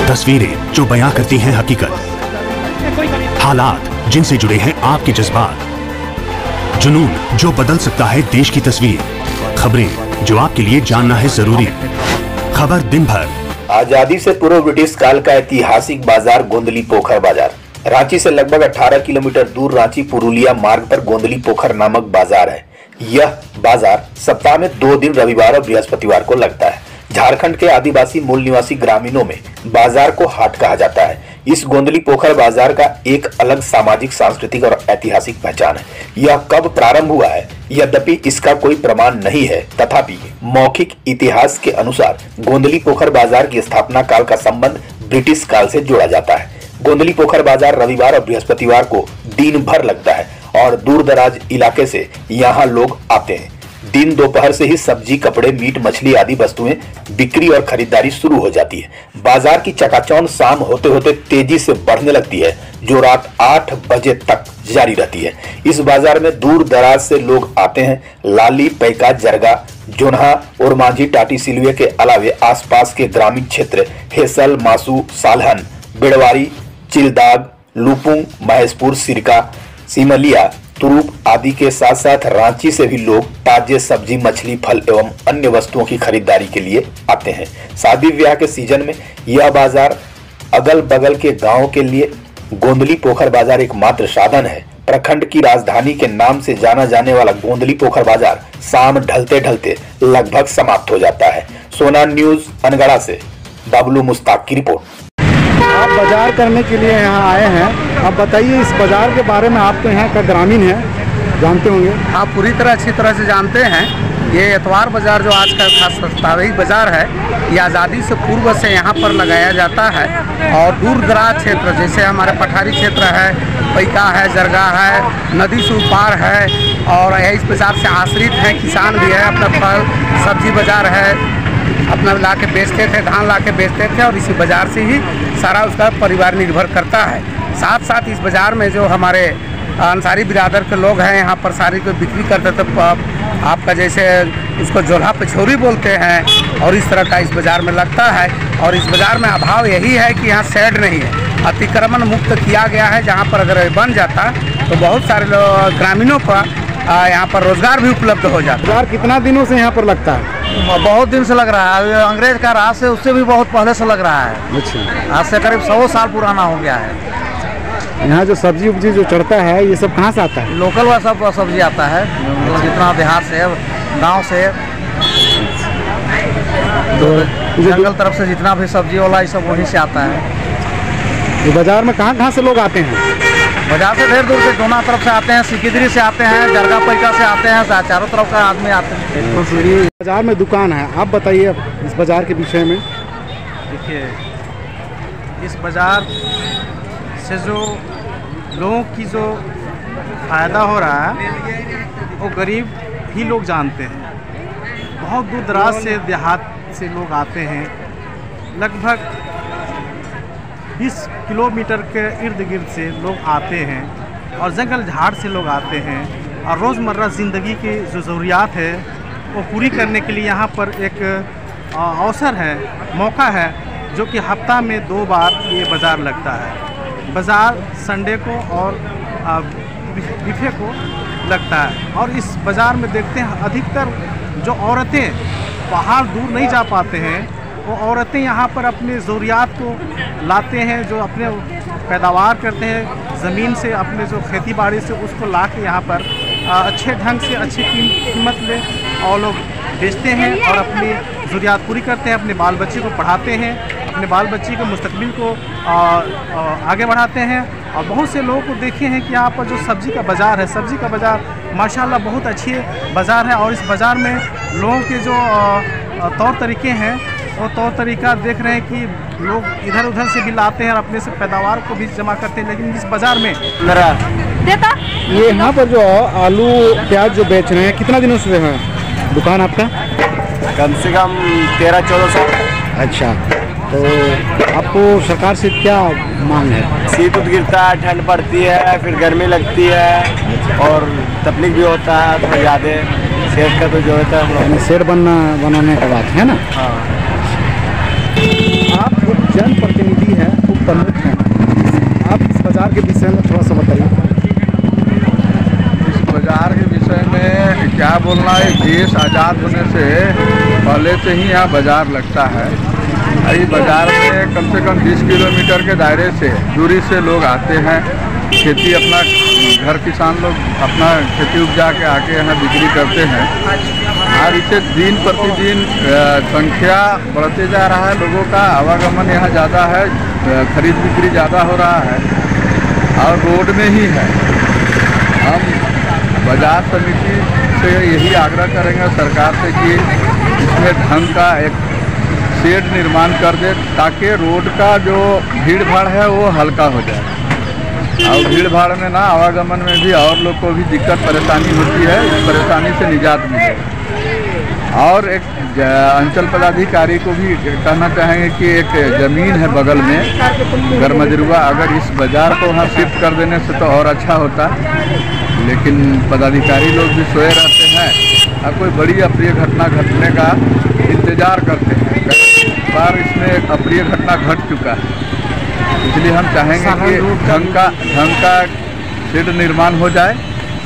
तस्वीरें जो बयां करती हैं हकीकत, हालात जिनसे जुड़े हैं आपके जज्बात, जुनून जो बदल सकता है देश की तस्वीर, खबरें जो आपके लिए जानना है जरूरी। खबर दिन भर। आजादी से पूर्व ब्रिटिश काल का ऐतिहासिक बाजार गोंदली पोखर बाजार। रांची से लगभग 18 किलोमीटर दूर रांची पुरुलिया मार्ग पर गोंदली पोखर नामक बाजार है। यह बाजार सप्ताह में 2 दिन रविवार और बृहस्पतिवार को लगता है। झारखंड के आदिवासी मूल निवासी ग्रामीणों में बाजार को हाट कहा जाता है। इस गोंदली पोखर बाजार का एक अलग सामाजिक, सांस्कृतिक और ऐतिहासिक पहचान है। यह कब प्रारंभ हुआ है, यद्यपि इसका कोई प्रमाण नहीं है, तथापि मौखिक इतिहास के अनुसार गोंदली पोखर बाजार की स्थापना काल का संबंध ब्रिटिश काल से जोड़ा जाता है। गोंदली पोखर बाजार रविवार और बृहस्पतिवार को दिन भर लगता है और दूर दराज इलाके से यहाँ लोग आते हैं। दिन दोपहर से ही सब्जी, कपड़े, मीट, मछली आदि वस्तुएं बिक्री और खरीदारी शुरू हो जाती है। बाजार की चकाचौंध शाम होते होते तेजी से बढ़ने लगती है, जो रात 8 बजे तक जारी रहती है। इस बाजार में दूर दराज से लोग आते हैं। लाली, पैका, जरगा, जोन्हा और मांझी, टाटी, सिलवे के अलावे आसपास के ग्रामीण क्षेत्र हेसल, मासू, सालहन, बेड़वारी, चिलदाग, लुपुंग, महेशपुर, सिरका, सिमलिया, तुरुप आदि के साथ साथ रांची से भी लोग ताजे सब्जी, मछली, फल एवं अन्य वस्तुओं की खरीदारी के लिए आते हैं। शादी ब्याह के सीजन में यह बाजार अगल बगल के गांव के लिए गोंदली पोखर बाजार एकमात्र साधन है। प्रखंड की राजधानी के नाम से जाना जाने वाला गोंदली पोखर बाजार शाम ढलते ढलते लगभग समाप्त हो जाता है। सोना न्यूज अनगढ़ा से बबलू मुस्ताक की रिपोर्ट। आप बाजार करने के लिए यहाँ आए हैं, आप बताइए इस बाजार के बारे में। आप तो यहाँ का ग्रामीण हैं, जानते होंगे। आप पूरी तरह अच्छी तरह से जानते हैं। ये एतवार बाजार जो आज का खास साप्ताहिक बाजार है, ये आज़ादी से पूर्व से यहाँ पर लगाया जाता है और दूर दराज क्षेत्र जैसे हमारे पठारी क्षेत्र है, पैका है, जरगा है, नदी से पार है और इस बाजार से आश्रित हैं किसान भी है। अपना फल सब्जी बाजार है, अपना ला के बेचते थे, धान ला के बेचते थे और इसी बाज़ार से ही सारा उसका परिवार निर्भर करता है। साथ साथ इस बाज़ार में जो हमारे अंसारी बिरादर के लोग हैं, यहाँ पर सारी को बिक्री करते थे। आपका जैसे उसको जोल्हा पिछोरी बोलते हैं और इस तरह का इस बाज़ार में लगता है। और इस बाज़ार में अभाव यही है कि यहाँ शेड नहीं है, अतिक्रमण मुक्त किया गया है। जहाँ पर अगर बन जाता तो बहुत सारे ग्रामीणों का यहाँ पर रोजगार भी उपलब्ध हो जाता है। बाजार कितना दिनों से यहाँ पर लगता है? बहुत दिन से लग रहा है। अंग्रेज का राज से उससे भी बहुत पहले से लग रहा है। अच्छा, आज से करीब 100 साल पुराना हो गया है। यहाँ जो सब्जी उब्जी जो चढ़ता है, ये सब कहाँ से आता है? लोकल वाला सब सब्जी आता है, जितना देहात से, गांव से, तो जंगल तरफ से जितना भी सब्जी वाला ये सब वहीं से आता है। ये बाजार में कहाँ से लोग आते हैं? बाजार से ढेर दूर से, दोनों तरफ से आते हैं, सिकिदरी से आते हैं, जरगा पैका से आते हैं, चारों तरफ का आदमी आते हैं। बाजार में दुकान है, आप बताइए इस बाजार के विषय में। देखिए, इस बाज़ार से जो लोगों की जो फ़ायदा हो रहा है वो गरीब ही लोग जानते हैं। बहुत दूर दराज से, देहात से लोग आते हैं। लगभग 20 किलोमीटर के इर्द गिर्द से लोग आते हैं और जंगल झाड़ से लोग आते हैं और रोज़मर्रा ज़िंदगी की जो ज़रूरियात है वो पूरी करने के लिए यहाँ पर एक अवसर है, मौका है, जो कि हफ्ता में 2 बार ये बाज़ार लगता है। बाज़ार संडे को और बिफे को लगता है और इस बाज़ार में देखते हैं अधिकतर जो औरतें पहाड़ दूर नहीं जा पाते हैं, वो औरतें यहाँ पर अपने ज़रूरियात को लाते हैं, जो अपने पैदावार करते हैं ज़मीन से, अपने जो खेती बाड़ी से उसको ला के यहाँ पर अच्छे ढंग से अच्छी कीमत में और लोग बेचते हैं और अपनी ज़रूरियात पूरी करते हैं, अपने बाल बच्चे को पढ़ाते हैं, अपने बाल बच्चे को मुस्तकबिल को आगे बढ़ाते हैं। और बहुत से लोगों को देखे हैं कि यहाँ पर जो सब्ज़ी का बाज़ार है, सब्ज़ी का बाज़ार माशाल्लाह बहुत अच्छी बाज़ार है और इस बाज़ार में लोगों के जो तौर तरीके हैं वो तौर तरीका देख रहे हैं कि लोग इधर उधर से भी लाते हैं और अपने से पैदावार को भी जमा करते हैं। लेकिन इस बाज़ार में ये यहाँ पर जो आलू प्याज जो बेच रहे हैं, कितना दिनों से है दुकान आपका? कम से कम 13-14 साल। अच्छा, तो आपको सरकार से क्या मांग है? शीत गिरता है, ठंड पड़ती है, फिर गर्मी लगती है और तकलीफ भी होता है थोड़ा ज़्यादा। शेड का तो जो होता है, शेड बनाने का बात है ना। हाँ। आप एक जनप्रतिनिधि के विषय में थोड़ा सा बताइए। इस बाज़ार के विषय में क्या बोलना है, देश आज़ाद होने से पहले से ही यहाँ बाज़ार लगता है। इस बाज़ार में कम से कम 20 किलोमीटर के दायरे से दूरी से लोग आते हैं। खेती अपना घर किसान लोग अपना खेती उपजा के आके यहाँ बिक्री करते हैं और इसे दिन प्रतिदिन संख्या बढ़ते जा रहा है। लोगों का आवागमन यहाँ ज़्यादा है, खरीद बिक्री ज़्यादा हो रहा है और रोड में ही है। हम बाजार समिति से यही आग्रह करेंगे सरकार से कि इसमें ढंग का एक शेड निर्माण कर दे ताकि रोड का जो भीड़ भाड़ है वो हल्का हो जाए और भीड़ भाड़ में ना आवागमन में भी और लोग को भी दिक्कत परेशानी होती है, इस परेशानी से निजात मिले। और एक अंचल पदाधिकारी को भी कहना चाहेंगे कि एक ज़मीन है बगल में गरमजरुआ, अगर इस बाज़ार को वहाँ शिफ्ट कर देने से तो और अच्छा होता, लेकिन पदाधिकारी लोग भी सोए रहते हैं और कोई बड़ी अप्रिय घटना घटने का इंतज़ार करते हैं। कई बार इसमें एक अप्रिय घटना घट चुका है, इसलिए हम चाहेंगे कि ढंग का शेड निर्माण हो जाए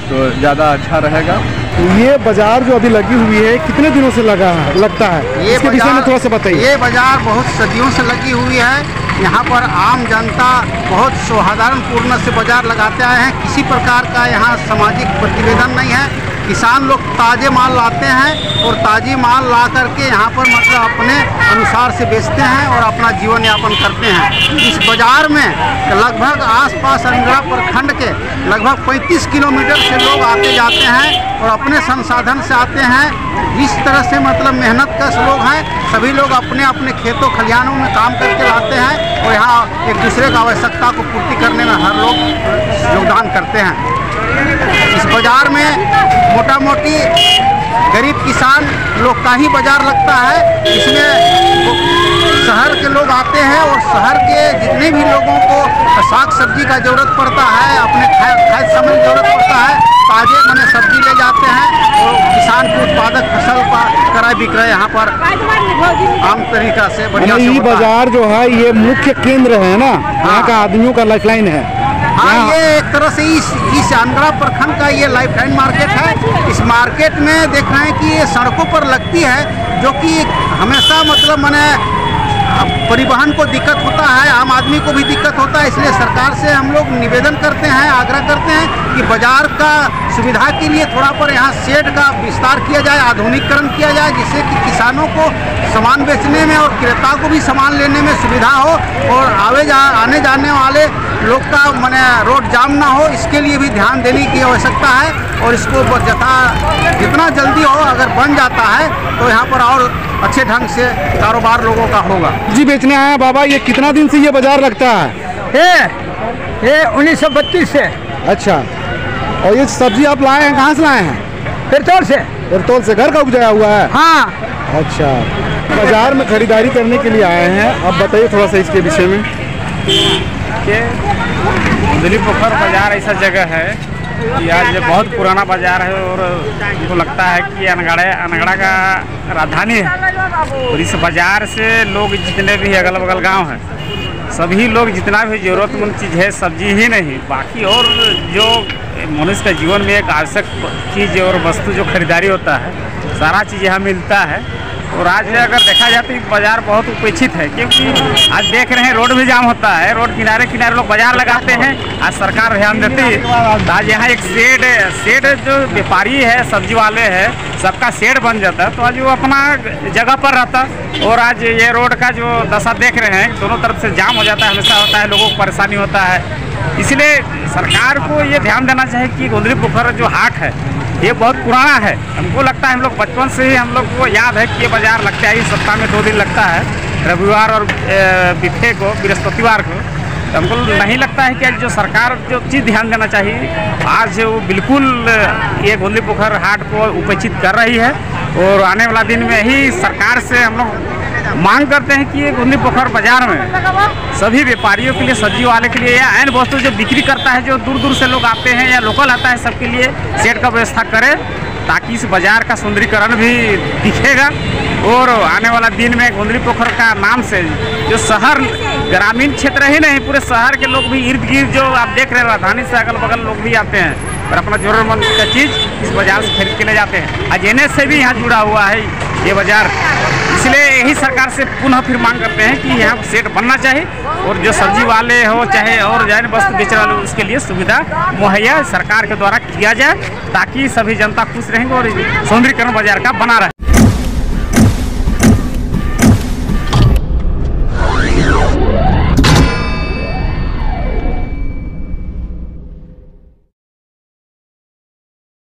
तो ज़्यादा अच्छा रहेगा। तो ये बाजार जो अभी लगी हुई है कितने दिनों से लगता है, इसके विषय में थोड़ा सा बताइए। ये बाजार बहुत सदियों से लगी हुई है। यहाँ पर आम जनता बहुत सौहार्दपूर्ण से बाजार लगाते आए हैं। किसी प्रकार का यहाँ सामाजिक प्रतिवेदन नहीं है। किसान लोग ताज़े माल लाते हैं और ताज़ी माल ला करके यहाँ पर मतलब अपने अनुसार से बेचते हैं और अपना जीवन यापन करते हैं। इस बाज़ार में लगभग आसपास अंगड़ा प्रखंड के लगभग 35 किलोमीटर से लोग आते जाते हैं और अपने संसाधन से आते हैं। जिस तरह से मतलब मेहनत कश लोग हैं, सभी लोग अपने अपने खेतों खलिहानों में काम करके लाते हैं और यहाँ एक दूसरे की आवश्यकता को पूर्ति करने में हर लोग योगदान करते हैं। इस बाज़ार में मोटा मोटी गरीब किसान लोग का ही बाज़ार लगता है। इसमें शहर के लोग आते हैं और शहर के जितने भी लोगों को साग सब्जी का ज़रूरत पड़ता है, अपने खाद्य सामान की ज़रूरत पड़ता है, ताज़े मने सब्जी ले जाते हैं और किसान के उत्पादक फसल का क्रय विक्रय यहाँ पर आम तरीका से बढ़िया से ये बाजार जो है ये मुख्य केंद्र है ना, यहाँ का आदमियों का लाइफलाइन है। हाँ, ये एक तरह से इस अंगड़ा प्रखंड का ये लाइफलाइन मार्केट है। इस मार्केट में देख रहे हैं कि ये सड़कों पर लगती है, जो कि हमेशा मतलब माने परिवहन को दिक्कत होता है, आम आदमी को भी दिक्कत होता है। इसलिए सरकार से हम लोग निवेदन करते हैं, आग्रह करते हैं कि बाजार का सुविधा के लिए थोड़ा पर यहाँ शेड का विस्तार किया जाए, आधुनिकीकरण किया जाए, जिससे कि किसानों को सामान बेचने में और क्रेता को भी सामान लेने में सुविधा हो और आने जाने वाले लोग का माने रोड जाम ना हो, इसके लिए भी ध्यान देने की आवश्यकता है। और इसको जितना जल्दी हो अगर बन जाता है तो यहाँ पर और अच्छे ढंग से कारोबार लोगों का होगा। जी बेचने आया बाबा, ये कितना दिन से ये बाजार लगता है? ये 1932 से। अच्छा, और ये सब्जी आप लाए हैं, कहाँ से लाए हैं? पिरतौल से। पिरतौल से घर का उपजाया हुआ है? हाँ। अच्छा, बाजार में खरीदारी करने के लिए आए हैं, आप बताइए थोड़ा सा इसके विषय में। गोंदली पोखर बाजार ऐसा जगह है कि आज बहुत पुराना बाजार है और मुझको लगता है कि अनगढ़ा का राजधानी है। और इस बाजार से लोग जितने भी अगल बगल गांव हैं, सभी लोग जितना भी ज़रूरतमंद चीज़ है, सब्जी ही नहीं, बाकी और जो मनुष्य के जीवन में एक आवश्यक चीज़ और वस्तु जो खरीदारी होता है, सारा चीज़ यहाँ मिलता है। और आज अगर देखा जाए तो बाज़ार बहुत उपेक्षित है, क्योंकि आज देख रहे हैं रोड भी जाम होता है, रोड किनारे किनारे लोग बाज़ार लगाते हैं। आज सरकार ध्यान देती है, आज यहाँ एक शेड जो व्यापारी है, सब्जी वाले हैं, सबका शेड बन जाता है तो आज वो अपना जगह पर रहता। और आज ये रोड का जो दशा देख रहे हैं, दोनों तरफ से जाम हो जाता है, हमेशा होता है, लोगों को परेशानी होता है। इसलिए सरकार को ये ध्यान देना चाहिए कि गोंदली पोखर जो हाट है ये बहुत पुराना है। हमको लगता है, हम लोग बचपन से ही हम लोग को याद है कि ये बाज़ार लगता है, सप्ताह में 2 दिन लगता है, रविवार और बिफे को, बृहस्पतिवार को। तो हमको नहीं लगता है कि जो सरकार जो चीज़ ध्यान देना चाहिए, आज वो बिल्कुल ये गोंदली पोखर हाट को उपेक्षित कर रही है। और आने वाला दिन में ही सरकार से हम लोग मांग करते हैं कि ये गोंदली पोखर बाजार में सभी व्यापारियों के लिए, सब्जी वाले के लिए या अन्य वस्तु जो बिक्री करता है, जो दूर दूर से लोग आते हैं या लोकल आता है, सबके लिए शेड का व्यवस्था करें ताकि इस बाज़ार का सुंदरीकरण भी दिखेगा और आने वाला दिन में गोंदली पोखर का नाम से जो शहर ग्रामीण क्षेत्र ही नहीं पूरे शहर के लोग भी इर्द गिर्द जो आप देख रहे हैं राजधानी से अगल बगल लोग भी आते हैं और अपना ज़रूरतमंद का चीज़ इस बाज़ार से खरीद के ले जाते हैं। अजने से भी यहाँ जुड़ा हुआ है ये बाज़ार, इसलिए यही सरकार से पुनः फिर मांग करते हैं कि यहाँ सेट बनना चाहिए और जो सब्जी वाले हो चाहे और जाए वस्तु बेचने वाले उसके लिए सुविधा मुहैया सरकार के द्वारा किया जाए ताकि सभी जनता खुश रहेंगे और सौंदर्यीकरण बाज़ार का बना रहे।